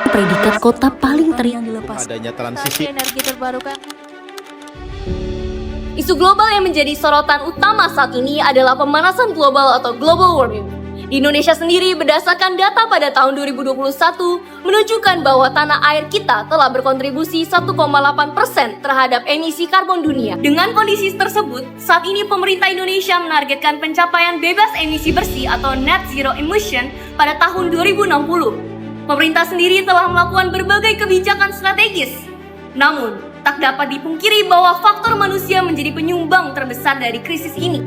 predikat kota paling adanya transisi energi terbarukan. Isu global yang menjadi sorotan utama saat ini adalah pemanasan global atau global warming. Di Indonesia sendiri, berdasarkan data pada tahun 2021, menunjukkan bahwa tanah air kita telah berkontribusi 1,8% terhadap emisi karbon dunia. Dengan kondisi tersebut, saat ini pemerintah Indonesia menargetkan pencapaian bebas emisi bersih atau net zero emission pada tahun 2060. Pemerintah sendiri telah melakukan berbagai kebijakan strategis. Namun, tak dapat dipungkiri bahwa faktor manusia menjadi penyumbang terbesar dari krisis ini.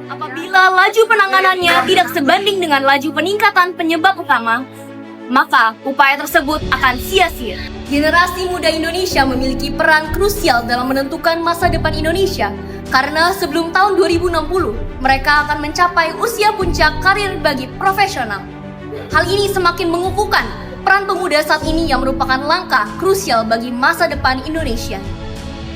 Apabila laju penanganannya tidak sebanding dengan laju peningkatan penyebab utama, maka upaya tersebut akan sia-sia. Generasi muda Indonesia memiliki peran krusial dalam menentukan masa depan Indonesia, karena sebelum tahun 2060, mereka akan mencapai usia puncak karir bagi profesional. Hal ini semakin mengukuhkan peran pemuda saat ini yang merupakan langkah krusial bagi masa depan Indonesia.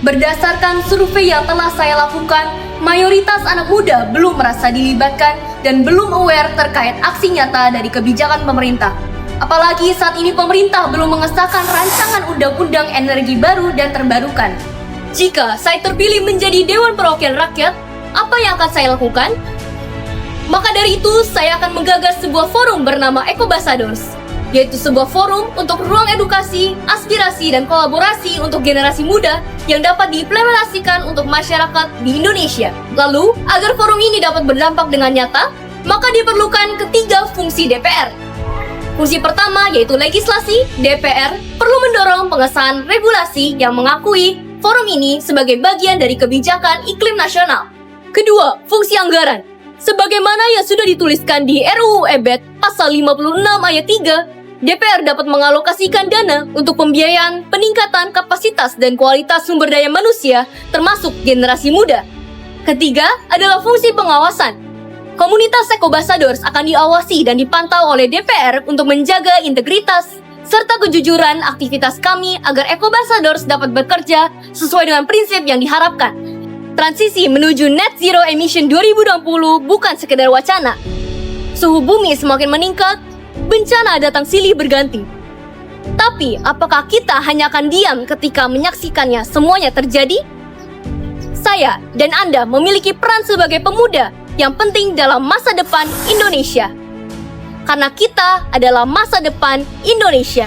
Berdasarkan survei yang telah saya lakukan, mayoritas anak muda belum merasa dilibatkan dan belum aware terkait aksi nyata dari kebijakan pemerintah. Apalagi saat ini pemerintah belum mengesahkan rancangan undang-undang energi baru dan terbarukan. Jika saya terpilih menjadi Dewan Perwakilan Rakyat, apa yang akan saya lakukan? Maka dari itu, saya akan menggagas sebuah forum bernama Ecobasadors, yaitu sebuah forum untuk ruang edukasi, aspirasi, dan kolaborasi untuk generasi muda yang dapat diimplementasikan untuk masyarakat di Indonesia. Lalu, agar forum ini dapat berdampak dengan nyata, maka diperlukan ketiga fungsi DPR. Fungsi pertama yaitu legislasi. DPR perlu mendorong pengesahan regulasi yang mengakui forum ini sebagai bagian dari kebijakan iklim nasional. Kedua, fungsi anggaran. Sebagaimana yang sudah dituliskan di RUU EBET pasal 56 ayat 3, DPR dapat mengalokasikan dana untuk pembiayaan peningkatan kapasitas dan kualitas sumber daya manusia, termasuk generasi muda. Ketiga adalah fungsi pengawasan. Komunitas Ecobasadors akan diawasi dan dipantau oleh DPR untuk menjaga integritas serta kejujuran aktivitas kami agar Ecobasadors dapat bekerja sesuai dengan prinsip yang diharapkan. Transisi menuju net zero emission 2060 bukan sekedar wacana. Suhu bumi semakin meningkat, bencana datang silih berganti. Tapi, apakah kita hanya akan diam ketika menyaksikannya semuanya terjadi? Saya dan Anda memiliki peran sebagai pemuda yang penting dalam masa depan Indonesia. Karena kita adalah masa depan Indonesia.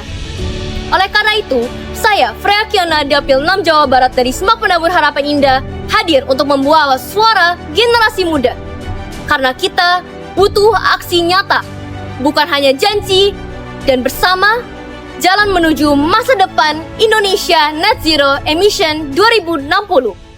Oleh karena itu, saya, Freya Kiana, Dapil 6 Jawa Barat dari Semak Penabur Harapan Indah, hadir untuk membawa suara generasi muda. Karena kita butuh aksi nyata, bukan hanya janji, dan bersama jalan menuju masa depan Indonesia Net Zero Emission 2060.